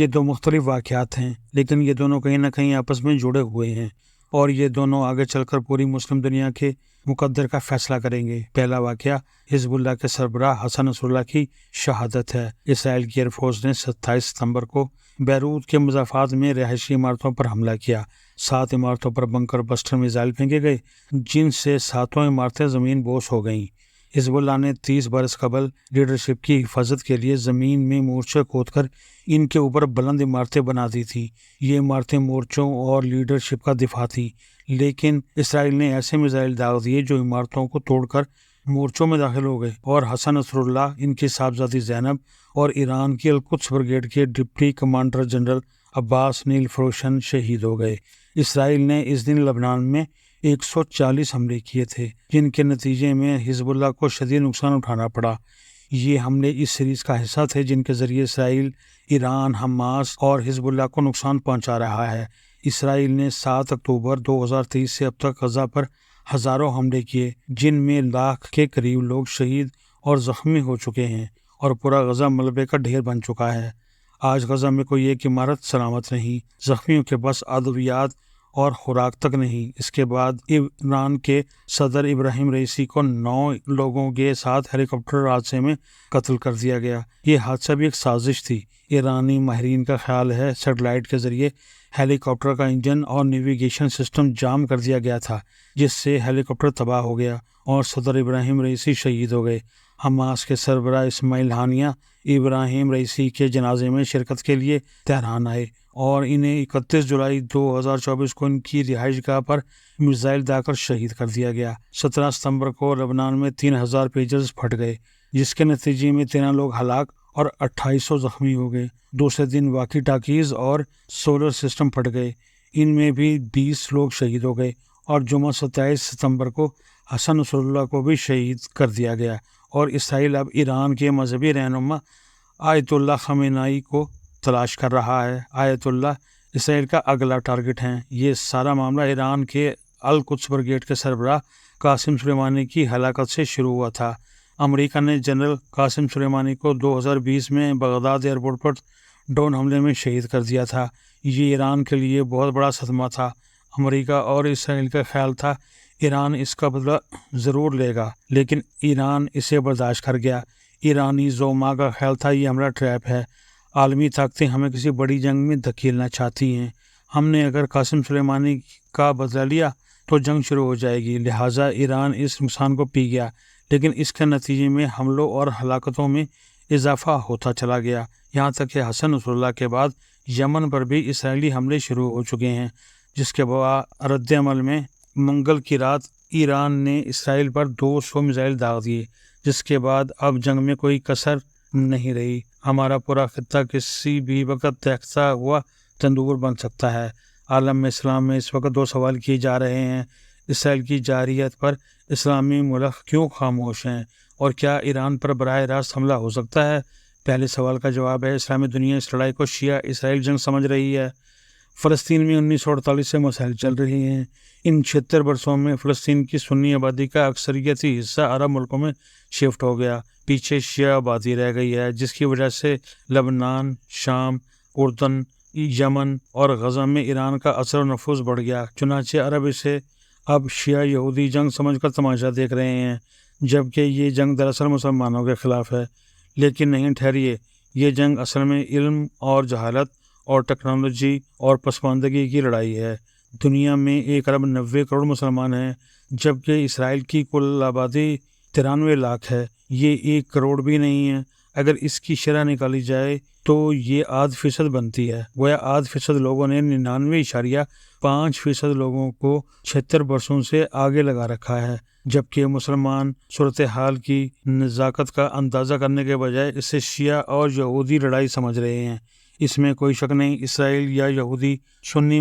یہ دو مختلف واقعات ہیں، لیکن یہ دونوں کہیں نہ کہیں آپس میں جڑے ہوئے ہیں، اور یہ دونوں آگے چل کر پوری مسلم دنیا کے مقدر کا فیصلہ کریں گے۔ پہلا واقعہ حزب اللہ کے سربراہ حسن نصر اللہ کی شہادت ہے۔ اسرائیل کی ایئر فورس نے 27 ستمبر کو بیروت کے مضافات میں رہائشی عمارتوں پر حملہ کیا۔ 7 عمارتوں پر بنکر بسٹر میزائل پھینکے گئے، جن سے 7 عمارتیں زمین بوس ہو گئیں۔ حزب اللہ نے 30 برس قبل لیڈرشپ کی حفاظت کے لیے زمین میں مورچے کھود کر ان کے اوپر بلند عمارتیں بنا دی تھی۔ یہ عمارتیں مورچوں اور لیڈرشپ کا دفاع تھی، لیکن اسرائیل نے ایسے میزائل داغ دیے جو عمارتوں کو توڑ کر مورچوں میں داخل ہو گئے، اور حسن نصر اللہ، ان کی صاحبزادی زینب اور ایران کی القدس بریگیڈ کے ڈپٹی کمانڈر جنرل عباس نیل فروشن شہید ہو گئے۔ اسرائیل نے اس دن لبنان میں 140 حملے کیے تھے، جن کے نتیجے میں حزب اللہ کو شدید نقصان اٹھانا پڑا۔ یہ حملے اس سیریز کا حصہ تھے جن کے ذریعے اسرائیل ایران، حماس اور حزب اللہ کو نقصان پہنچا رہا ہے۔ اسرائیل نے 7 اکتوبر 2023 سے اب تک غزہ پر ہزاروں حملے کیے، جن میں لاکھ کے قریب لوگ شہید اور زخمی ہو چکے ہیں، اور پورا غزہ ملبے کا ڈھیر بن چکا ہے۔ آج غزہ میں کوئی ایک عمارت سلامت نہیں، زخمیوں کے پاس ادویات اور خوراک تک نہیں۔ اس کے بعد ایران کے صدر ابراہیم رئیسی کو 9 لوگوں کے ساتھ ہیلی کاپٹر حادثے میں قتل کر دیا گیا۔ یہ حادثہ بھی ایک سازش تھی۔ ایرانی ماہرین کا خیال ہے سیٹلائٹ کے ذریعے ہیلی کاپٹر کا انجن اور نیویگیشن سسٹم جام کر دیا گیا تھا، جس سے ہیلی کاپٹر تباہ ہو گیا اور صدر ابراہیم رئیسی شہید ہو گئے۔ حماس کے سربراہ اسماعیل ہانیہ ابراہیم رئیسی کے جنازے میں شرکت کے لیے تہران آئے، اور انہیں 31 جولائی 2024 کو ان کی رہائش گاہ پر میزائل داغ کر شہید کر دیا گیا۔ 17 ستمبر کو لبنان میں 3000 پیجرز پھٹ گئے، جس کے نتیجے میں 13 لوگ ہلاک اور 2800 زخمی ہو گئے۔ دوسرے دن واکی ٹاکیز اور سولر سسٹم پھٹ گئے، ان میں بھی 20 لوگ شہید ہو گئے، اور جمعہ 27 ستمبر کو حسن نصر اللہ کو بھی شہید کر دیا گیا۔ اور اسرائیل اب ایران کے مذہبی رہنما آیت اللہ خامنئی کو تلاش کر رہا ہے۔ آیت اللہ اسرائیل کا اگلا ٹارگٹ ہیں۔ یہ سارا معاملہ ایران کے القدس بریگیڈ کے سربراہ قاسم سلیمانی کی ہلاکت سے شروع ہوا تھا۔ امریکہ نے جنرل قاسم سلیمانی کو 2020 میں بغداد ایئرپورٹ پر ڈرون حملے میں شہید کر دیا تھا۔ یہ ایران کے لیے بہت بڑا صدمہ تھا۔ امریکہ اور اسرائیل کا خیال تھا ایران اس کا بدلہ ضرور لے گا، لیکن ایران اسے برداشت کر گیا۔ ایرانی زعماء کا خیال تھا یہ حملہ ٹریپ ہے، عالمی طاقتیں ہمیں کسی بڑی جنگ میں دھکیلنا چاہتی ہیں، ہم نے اگر قاسم سلیمانی کا بدلہ لیا تو جنگ شروع ہو جائے گی، لہٰذا ایران اس نقصان کو پی گیا۔ لیکن اس کے نتیجے میں حملوں اور ہلاکتوں میں اضافہ ہوتا چلا گیا، یہاں تک کہ حسن نصر اللہ کے بعد یمن پر بھی اسرائیلی حملے شروع ہو چکے ہیں، جس کے بعد رد عمل میں منگل کی رات ایران نے اسرائیل پر 200 میزائل داغ دیے، جس کے بعد اب جنگ میں کوئی کسر نہیں رہی۔ ہمارا پورا خطہ کسی بھی وقت دہتا ہوا تندور بن سکتا ہے۔ عالم اسلام میں اس وقت 2 سوال کیے جا رہے ہیں: اسرائیل کی جارحیت پر اسلامی ملک کیوں خاموش ہیں، اور کیا ایران پر براہ راست حملہ ہو سکتا ہے؟ پہلے سوال کا جواب ہے اسلامی دنیا اس لڑائی کو شیعہ اسرائیل جنگ سمجھ رہی ہے۔ فلسطین میں 1948 سے مسائل چل رہے ہیں۔ ان 76 برسوں میں فلسطین کی سنی آبادی کا اکثریتی حصہ عرب ملکوں میں شفٹ ہو گیا، پیچھے شیعہ آبادی رہ گئی ہے، جس کی وجہ سے لبنان، شام، اردن، یمن اور غزہ میں ایران کا اثر و نفوذ بڑھ گیا۔ چنانچہ عرب اسے اب شیعہ یہودی جنگ سمجھ کر تماشا دیکھ رہے ہیں، جبکہ یہ جنگ دراصل مسلمانوں کے خلاف ہے۔ لیکن نہیں، ٹھہریے، یہ جنگ اصل میں علم اور جہالت اور ٹیکنالوجی اور پسماندگی کی لڑائی ہے۔ دنیا میں 1 ارب 90 کروڑ مسلمان ہیں، جبکہ اسرائیل کی کل آبادی 93 لاکھ ہے۔ یہ 1 کروڑ بھی نہیں ہے۔ اگر اس کی شرح نکالی جائے تو یہ 0.5% بنتی ہے۔ گویا 0.5% لوگوں نے 99.5% لوگوں کو 76 برسوں سے آگے لگا رکھا ہے، جبکہ مسلمان صورتحال کی نزاکت کا اندازہ کرنے کے بجائے اسے شیعہ اور یہودی لڑائی سمجھ رہے ہیں۔ اس میں کوئی شک نہیں، اسرائیل یا یہودی سنی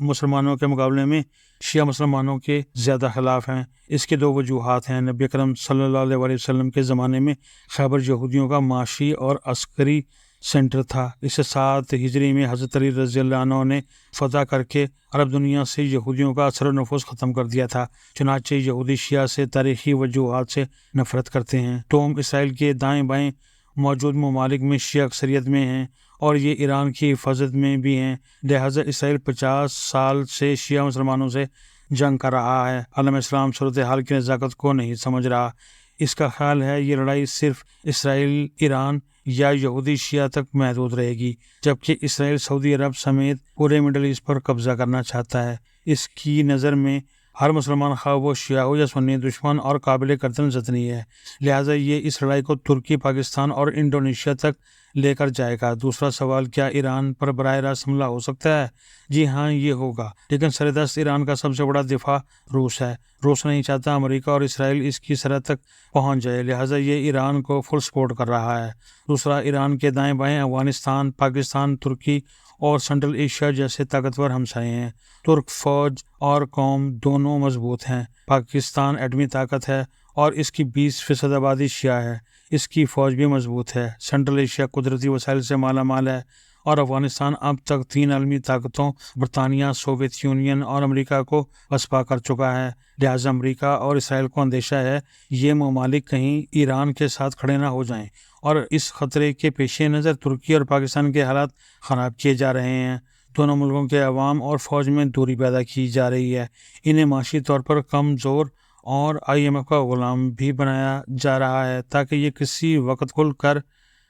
مسلمانوں کے مقابلے میں شیعہ مسلمانوں کے زیادہ خلاف ہیں۔ اس کے 2 وجوہات ہیں۔ نبی اکرم صلی اللہ علیہ وسلم کے زمانے میں خیبر یہودیوں کا معاشی اور عسکری سینٹر تھا۔ اسے 7 ہجری میں حضرت علی رضی اللہ عنہ نے فتح کر کے عرب دنیا سے یہودیوں کا اثر و نفوذ ختم کر دیا تھا۔ چنانچہ یہودی شیعہ سے تاریخی وجوہات سے نفرت کرتے ہیں۔ تو ہم اسرائیل کے دائیں بائیں موجود ممالک میں شیعہ اکثریت میں ہیں، اور یہ ایران کی حفاظت میں بھی ہیں، لہٰذا اسرائیل 50 سال سے شیعہ مسلمانوں سے جنگ کر رہا ہے۔ عالم اسلام صورتحال کی نزاکت کو نہیں سمجھ رہا۔ اس کا خیال ہے یہ لڑائی صرف اسرائیل، ایران یا یہودی شیعہ تک محدود رہے گی، جبکہ اسرائیل سعودی عرب سمیت پورے مڈل ایسٹ پر قبضہ کرنا چاہتا ہے۔ اس کی نظر میں ہر مسلمان، خواہ وہ شیعہ ہو یا سنی، دشمن اور قابل قتل زخمی ہے، لہٰذا یہ اس لڑائی کو ترکی، پاکستان اور انڈونیشیا تک لے کر جائے گا۔ دوسرا سوال، کیا ایران پر براہ راست حملہ ہو سکتا ہے؟ جی ہاں، یہ ہوگا، لیکن سردست ایران کا سب سے بڑا دفاع روس ہے۔ روس نہیں چاہتا امریکہ اور اسرائیل اس کی سرحد تک پہنچ جائے، لہٰذا یہ ایران کو فل سپورٹ کر رہا ہے۔ دوسرا، ایران کے دائیں بائیں افغانستان، پاکستان، ترکی اور سنٹرل ایشیا جیسے طاقتور ہمسائے ہیں۔ ترک فوج اور قوم دونوں مضبوط ہیں۔ پاکستان ایٹمی طاقت ہے اور اس کی 20% آبادی شیعہ ہے، اس کی فوج بھی مضبوط ہے۔ سنٹرل ایشیا قدرتی وسائل سے مالا مال ہے اور افغانستان اب تک 3 عالمی طاقتوں برطانیہ، سوویت یونین اور امریکہ کو پسپا کر چکا ہے، لہٰذا امریکہ اور اسرائیل کو اندیشہ ہے یہ ممالک کہیں ایران کے ساتھ کھڑے نہ ہو جائیں، اور اس خطرے کے پیش نظر ترکی اور پاکستان کے حالات خراب کیے جا رہے ہیں۔ دونوں ملکوں کے عوام اور فوج میں دوری پیدا کی جا رہی ہے، انہیں معاشی طور پر کمزور اور IMF کا غلام بھی بنایا جا رہا ہے تاکہ یہ کسی وقت کھل کر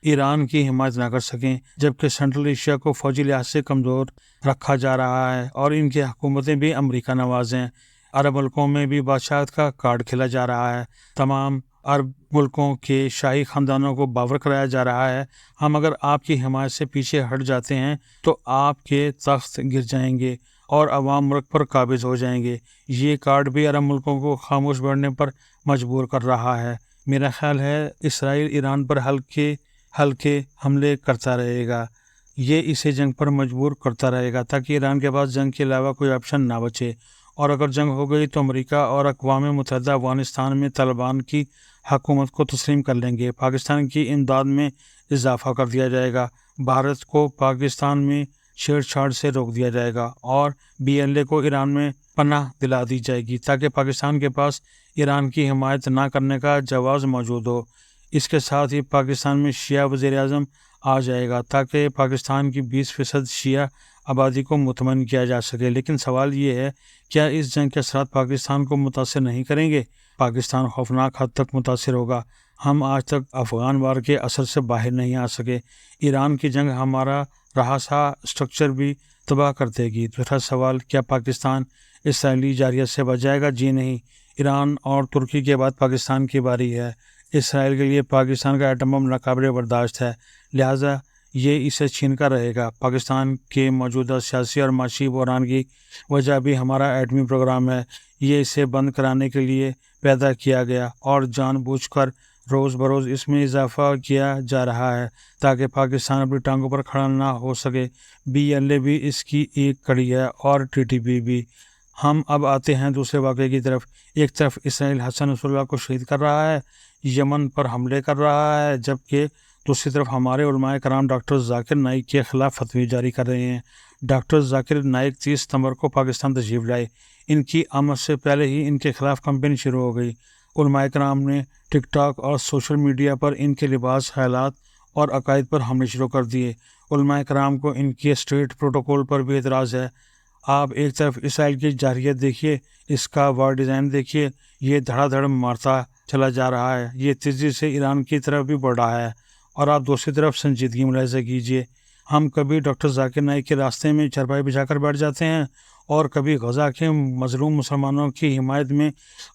ایران کی حمایت نہ کر سکیں، جبکہ سنٹرل ایشیا کو فوجی لحاظ سے کمزور رکھا جا رہا ہے اور ان کی حکومتیں بھی امریکہ نواز ہیں۔ عرب ملکوں میں بھی بادشاہت کا کارڈ کھیلا جا رہا ہے، تمام عرب ملکوں کے شاہی خاندانوں کو باور کرایا جا رہا ہے ہم اگر آپ کی حمایت سے پیچھے ہٹ جاتے ہیں تو آپ کے تخت گر جائیں گے اور عوام ملک پر قابض ہو جائیں گے۔ یہ کارڈ بھی عرب ملکوں کو خاموش بیٹھنے پر مجبور کر رہا ہے۔ میرا خیال ہے اسرائیل ایران پر ہلکے حملے کرتا رہے گا، یہ اسے جنگ پر مجبور کرتا رہے گا تاکہ ایران کے پاس جنگ کے علاوہ کوئی آپشن نہ بچے، اور اگر جنگ ہو گئی تو امریکہ اور اقوام متحدہ افغانستان میں طالبان کی حکومت کو تسلیم کر لیں گے، پاکستان کی امداد میں اضافہ کر دیا جائے گا، بھارت کو پاکستان میں چھیڑ چھاڑ سے روک دیا جائے گا اور BLA کو ایران میں پناہ دلا دی جائے گی تاکہ پاکستان کے پاس ایران کی حمایت نہ کرنے کا جواز موجود ہو۔ اس کے ساتھ ہی پاکستان میں شیعہ وزیر اعظم آ جائے گا تاکہ پاکستان کی 20% شیعہ آبادی کو مطمئن کیا جا سکے۔ لیکن سوال یہ ہے، کیا اس جنگ کے اثرات پاکستان کو متاثر نہیں کریں گے؟ پاکستان خوفناک حد تک متاثر ہوگا۔ ہم آج تک افغان وار کے اثر سے باہر نہیں آ سکے، ایران کی جنگ ہمارا رہاسا اسٹرکچر بھی تباہ کر دے گی۔ دوسرا سوال، کیا پاکستان اسرائیلی جارحیت سے بچ جائے گا؟ جی نہیں، ایران اور ترکی کے بعد پاکستان کی باری ہے۔ اسرائیل کے لیے پاکستان کا ایٹم بم ناقابل برداشت ہے، لہٰذا یہ اسے چھین کر رہے گا۔ پاکستان کے موجودہ سیاسی اور معاشی بحران کی وجہ بھی ہمارا ایٹمی پروگرام ہے، یہ اسے بند کرانے کے لیے پیدا کیا گیا اور جان بوجھ کر روز بروز اس میں اضافہ کیا جا رہا ہے تاکہ پاکستان اپنی ٹانگوں پر کھڑا نہ ہو سکے۔ BLA بھی اس کی ایک کڑی ہے اور TTP بھی۔ ہم اب آتے ہیں دوسرے واقعے کی طرف۔ ایک طرف اسرائیل حسن نصر اللہ کو شہید کر رہا ہے، یمن پر حملے کر رہا ہے، جبکہ دوسری طرف ہمارے علماء کرام ڈاکٹر ذاکر نائک کے خلاف فتوی جاری کر رہے ہیں۔ ڈاکٹر ذاکر نائک 30 ستمبر کو پاکستان تشریف لائے، ان کی آمد سے پہلے ہی ان کے خلاف کمپین شروع ہو گئی۔ علماء کرام نے ٹک ٹاک اور سوشل میڈیا پر ان کے لباس، خیالات اور عقائد پر حملے شروع کر دیے۔ علماء کرام کو ان کے اسٹریٹ پروٹوکول پر بھی اعتراض ہے۔ آپ ایک طرف اسرائیل کی جارحیت دیکھیے، اس کا وار ڈیزائن دیکھیے، یہ دھڑا دھڑ مارتا چلا جا رہا ہے، یہ تیزی سے ایران کی طرف بھی بڑھ رہا ہے، اور آپ دوسری طرف سنجیدگی ملاحظہ کیجیے۔ ہم کبھی ڈاکٹر ذاکر نائک کے راستے میں چرپائی بچھا کر بیٹھ جاتے ہیں اور کبھی غزہ کے مظلوم مسلمانوں کی حمایت میں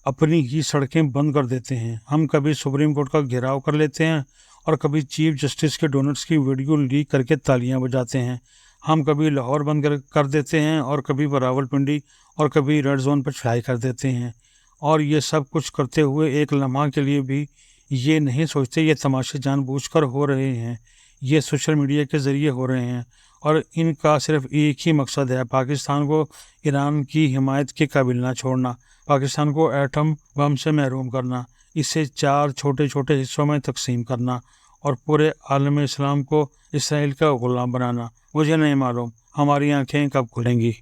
اپنی ہی سڑکیں بند کر دیتے ہیں، ہم کبھی سپریم کورٹ کا گھیراؤ کر لیتے ہیں اور کبھی چیف جسٹس کے ڈونرز کی ویڈیو لیک کر کے تالیاں بجاتے ہیں، ہم کبھی لاہور بند کر دیتے ہیں اور کبھی راولپنڈی اور کبھی ریڈ زون پر چڑھائی کر دیتے ہیں، اور یہ سب کچھ کرتے ہوئے ایک لمحہ کے لیے بھی یہ نہیں سوچتے یہ تماشے جان بوجھ کر ہو رہے ہیں، یہ سوشل میڈیا کے ذریعے ہو رہے ہیں، اور ان کا صرف ایک ہی مقصد ہے، پاکستان کو ایران کی حمایت کے قابل نہ چھوڑنا، پاکستان کو ایٹم بم سے محروم کرنا، اسے 4 چھوٹے چھوٹے حصوں میں تقسیم کرنا اور پورے عالم اسلام کو اسرائیل کا غلام بنانا۔ مجھے نہیں معلوم ہماری آنکھیں کب کھلیں گی۔